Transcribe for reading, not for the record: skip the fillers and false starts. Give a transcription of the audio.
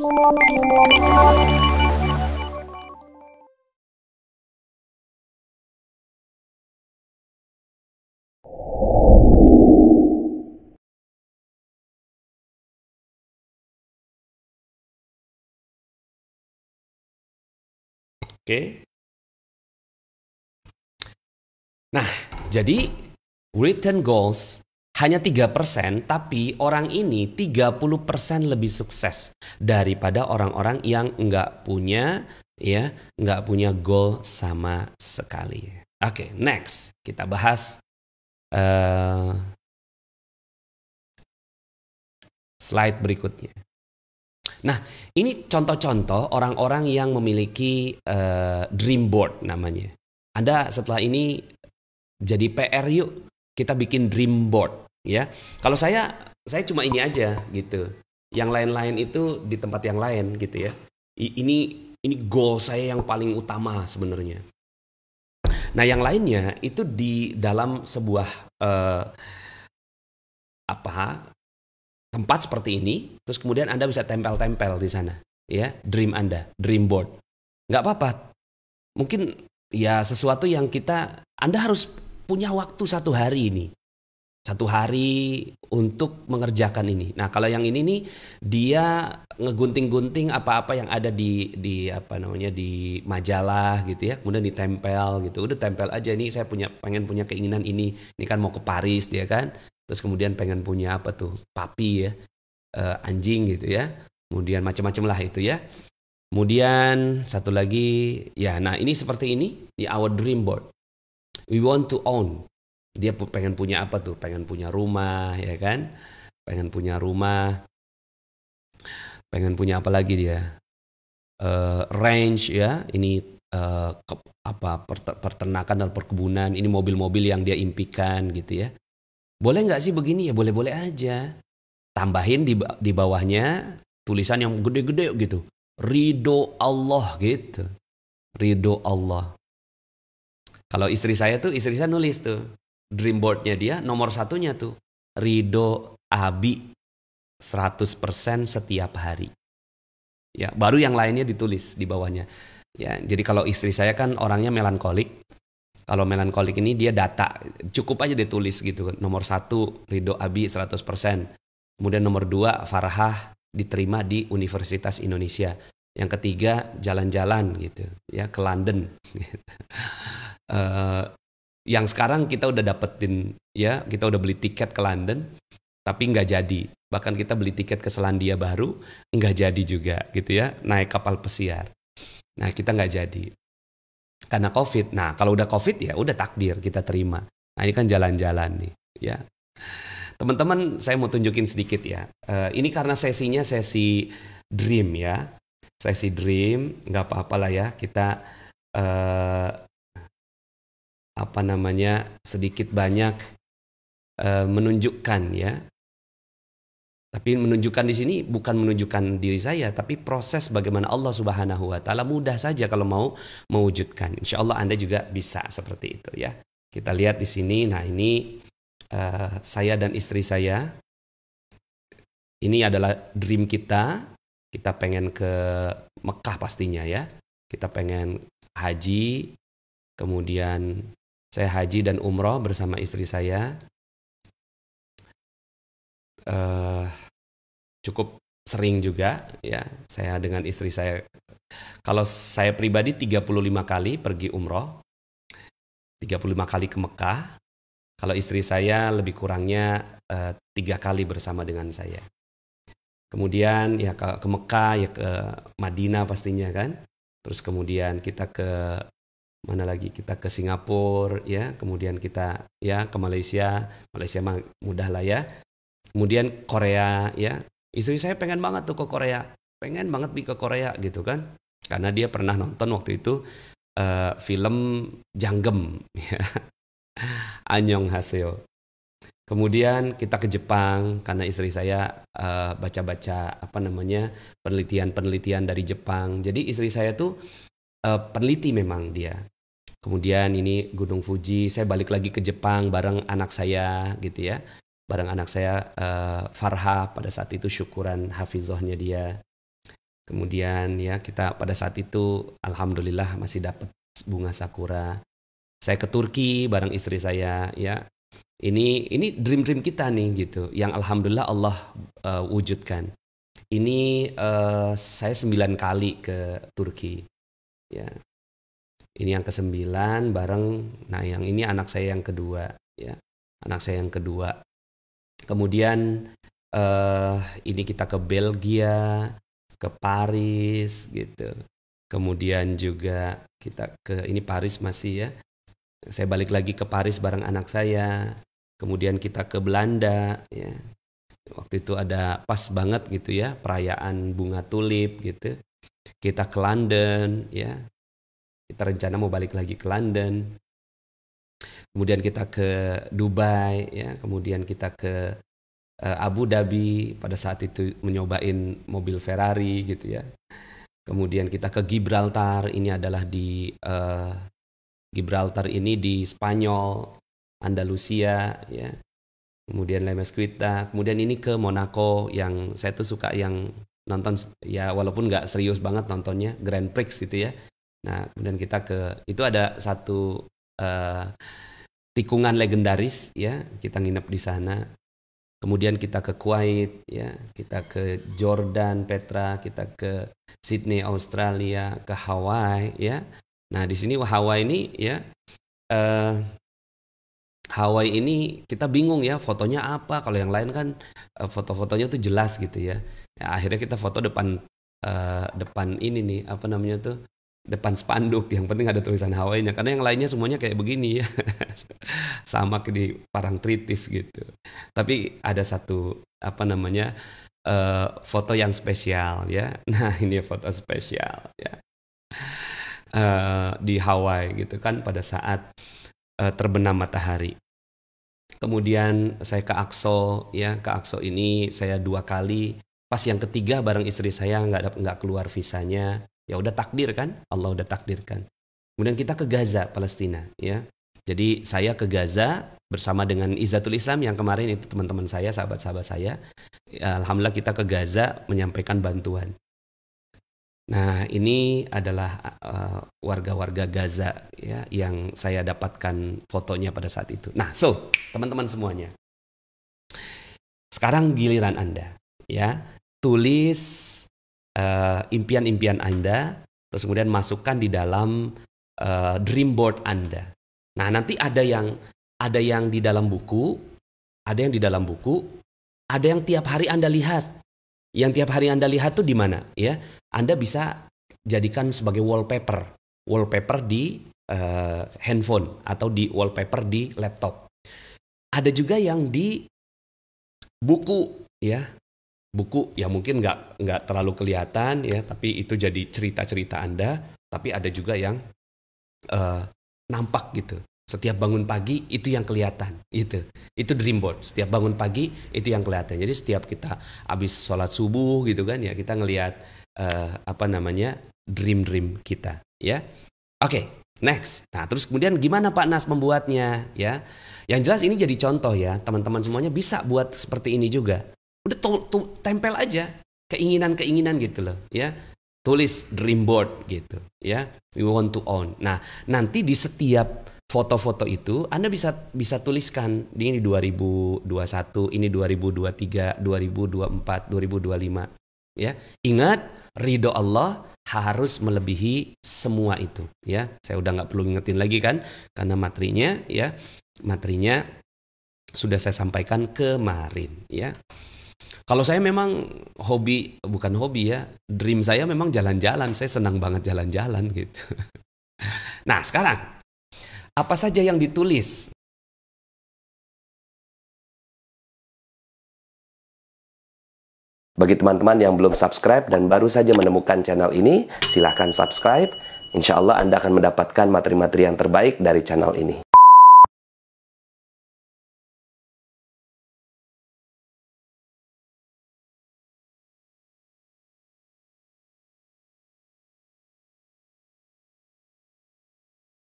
Oke. Nah, jadi written goals hanya 3%, tapi orang ini 30% lebih sukses daripada orang-orang yang nggak punya goal sama sekali. Oke, next kita bahas slide berikutnya. Nah, ini contoh-contoh orang-orang yang memiliki dream board namanya. Anda setelah ini jadi PR yuk, kita bikin dream board ya. Kalau saya cuma ini aja gitu. Yang lain-lain itu di tempat yang lain gitu ya. Ini goal saya yang paling utama sebenarnya. Nah, yang lainnya itu di dalam sebuah tempat seperti ini, terus kemudian Anda bisa tempel-tempel di sana, ya, dream Anda, dream board. Nggak apa-apa, mungkin ya sesuatu yang Anda harus punya waktu 1 hari ini, 1 hari untuk mengerjakan ini. Nah, kalau yang ini nih, dia ngegunting-gunting apa-apa yang ada di majalah gitu ya, kemudian ditempel gitu. Udah tempel aja, ini saya pengen punya keinginan ini kan mau ke Paris dia kan. Terus kemudian pengen punya apa tuh, papi ya, anjing gitu ya. Kemudian macam-macam lah itu ya. Kemudian satu lagi, ya, nah ini seperti ini di our dream board. We want to own. Dia pengen punya apa tuh? Pengen punya rumah, ya kan? Pengen punya rumah. Pengen punya apa lagi dia? Range ya. Ini peternakan dan perkebunan. Ini mobil-mobil yang dia impikan gitu ya. Boleh nggak sih begini? Ya boleh-boleh aja. Tambahin di bawahnya tulisan yang gede-gede gitu. Ridho Allah gitu. Ridho Allah. Kalau istri saya nulis tuh. Dream boardnya dia nomor 1-nya tuh. Ridho Abi 100% setiap hari. Ya, baru yang lainnya ditulis di bawahnya. Ya, jadi kalau istri saya kan orangnya melankolik. Kalau melankolik ini dia data, cukup aja ditulis gitu. Nomor 1 Ridho Abi 100%. Kemudian nomor 2 Farhah diterima di Universitas Indonesia. Yang ketiga jalan-jalan gitu ya ke London. Yang sekarang kita udah dapetin ya, kita udah beli tiket ke London tapi nggak jadi. Bahkan kita beli tiket ke Selandia Baru nggak jadi juga gitu ya, naik kapal pesiar. Nah, kita nggak jadi karena COVID. Nah, kalau udah COVID ya udah takdir kita terima. Nah, ini kan jalan-jalan nih ya. Teman-teman, saya mau tunjukin sedikit ya. Ini karena sesinya sesi dream ya. Sesi dream, nggak apa-apa lah ya. Kita sedikit banyak menunjukkan ya. Tapi menunjukkan di sini bukan menunjukkan diri saya, tapi proses bagaimana Allah Subhanahu wa taala mudah saja kalau mau mewujudkan. Insya Allah Anda juga bisa seperti itu ya. Kita lihat di sini. Nah, ini saya dan istri saya. Ini adalah dream kita. Kita pengen ke Mekah pastinya ya. Kita pengen haji. Kemudian saya haji dan umroh bersama istri saya. Cukup sering juga ya. Saya dengan istri saya. Kalau saya pribadi 35 kali pergi umroh. 35 kali ke Mekah. Kalau istri saya lebih kurangnya 3 kali bersama dengan saya. Kemudian ya ke Mekah, ya ke Madinah pastinya kan. Terus kemudian kita ke mana lagi? Kita ke Singapura ya. Kemudian kita ya ke Malaysia. Malaysia mah mudah lah ya. Kemudian Korea ya. Istri saya pengen banget tuh ke Korea. Pengen banget ke Korea gitu kan. Karena dia pernah nonton waktu itu film Janggem ya. Annyeonghaseyo. Kemudian kita ke Jepang karena istri saya baca-baca penelitian-penelitian dari Jepang. Jadi istri saya tuh peneliti memang dia. Kemudian ini Gunung Fuji. Saya balik lagi ke Jepang bareng anak saya gitu ya. Bareng anak saya Farha pada saat itu syukuran hafizahnya dia. Kemudian ya kita pada saat itu alhamdulillah masih dapat bunga sakura. Saya ke Turki bareng istri saya ya. Ini dream kita nih gitu, yang alhamdulillah Allah wujudkan. Ini saya 9 kali ke Turki ya. Ini yang ke-9 bareng. Nah, yang ini anak saya yang kedua ya. Anak saya yang kedua. Kemudian ini kita ke Belgia, ke Paris gitu. Kemudian juga kita ke ini Paris masih ya. Saya balik lagi ke Paris bareng anak saya. Kemudian kita ke Belanda ya. Waktu itu ada pas banget gitu ya, perayaan bunga tulip gitu. Kita ke London ya. Kita rencana mau balik lagi ke London. Kemudian kita ke Dubai ya, kemudian kita ke Abu Dhabi, pada saat itu menyobain mobil Ferrari gitu ya. Kemudian kita ke Gibraltar, ini adalah di Gibraltar ini di Spanyol, Andalusia ya. Kemudian La Mesquita, kemudian ini ke Monaco, yang saya tuh suka yang nonton ya, walaupun nggak serius banget nontonnya, Grand Prix gitu ya. Nah, kemudian kita ke, itu ada satu tikungan legendaris ya, kita nginep di sana. Kemudian kita ke Kuwait ya, kita ke Jordan, Petra, kita ke Sydney, Australia, ke Hawaii ya. Nah, di sini Hawaii ini ya, Hawaii ini kita bingung ya, fotonya apa. Kalau yang lain kan foto-fotonya tuh jelas gitu ya. Ya akhirnya kita foto depan depan ini nih, apa namanya tuh, depan spanduk. Yang penting ada tulisan Hawaii-nya, karena yang lainnya semuanya kayak begini ya. Sama di Parangtritis gitu. Tapi ada satu apa namanya foto yang spesial ya. Nah, ini foto spesial ya. Di Hawaii gitu kan, pada saat terbenam matahari. Kemudian saya ke Akso ya, ke Akso ini saya 2 kali. Pas yang ketiga bareng istri saya nggak keluar visanya. Ya udah takdir kan, Allah udah takdirkan. Kemudian kita ke Gaza, Palestina ya. Jadi saya ke Gaza bersama dengan Izzatul Islam yang kemarin itu, teman-teman saya, sahabat-sahabat saya. Ya, alhamdulillah kita ke Gaza menyampaikan bantuan. Nah, ini adalah warga-warga Gaza ya, yang saya dapatkan fotonya pada saat itu. Nah, so teman-teman semuanya, sekarang giliran Anda ya, tulis impian-impian Anda, terus kemudian masukkan di dalam dream board Anda. Nah, nanti ada yang di dalam buku, ada yang di dalam buku, ada yang tiap hari Anda lihat. Yang tiap hari Anda lihat tuh di mana ya? Anda bisa jadikan sebagai wallpaper di handphone atau di wallpaper di laptop. Ada juga yang di buku ya. Buku ya mungkin nggak terlalu kelihatan ya, tapi itu jadi cerita-cerita Anda. Tapi ada juga yang nampak gitu. Setiap bangun pagi itu yang kelihatan, itu dream board. Setiap bangun pagi itu yang kelihatan. Jadi setiap kita habis sholat subuh gitu kan ya, kita ngelihat dream kita ya. Oke, next. Nah, terus kemudian gimana Pak Nas membuatnya ya? Yang jelas ini jadi contoh ya, teman-teman semuanya bisa buat seperti ini juga. Udah tempel aja keinginan-keinginan gitu loh ya. Tulis dream board gitu ya. We want to own. Nah, nanti di setiap foto-foto itu Anda bisa tuliskan ini 2021, ini 2023, 2024, 2025 ya. Ingat, ridho Allah harus melebihi semua itu ya. Saya udah nggak perlu ngingetin lagi kan, karena materinya sudah saya sampaikan kemarin ya. Kalau saya memang bukan hobi ya, dream saya memang jalan-jalan. Saya senang banget jalan-jalan gitu. Nah, sekarang apa saja yang ditulis? Bagi teman-teman yang belum subscribe dan baru saja menemukan channel ini, silahkan subscribe. Insya Allah Anda akan mendapatkan materi-materi yang terbaik dari channel ini.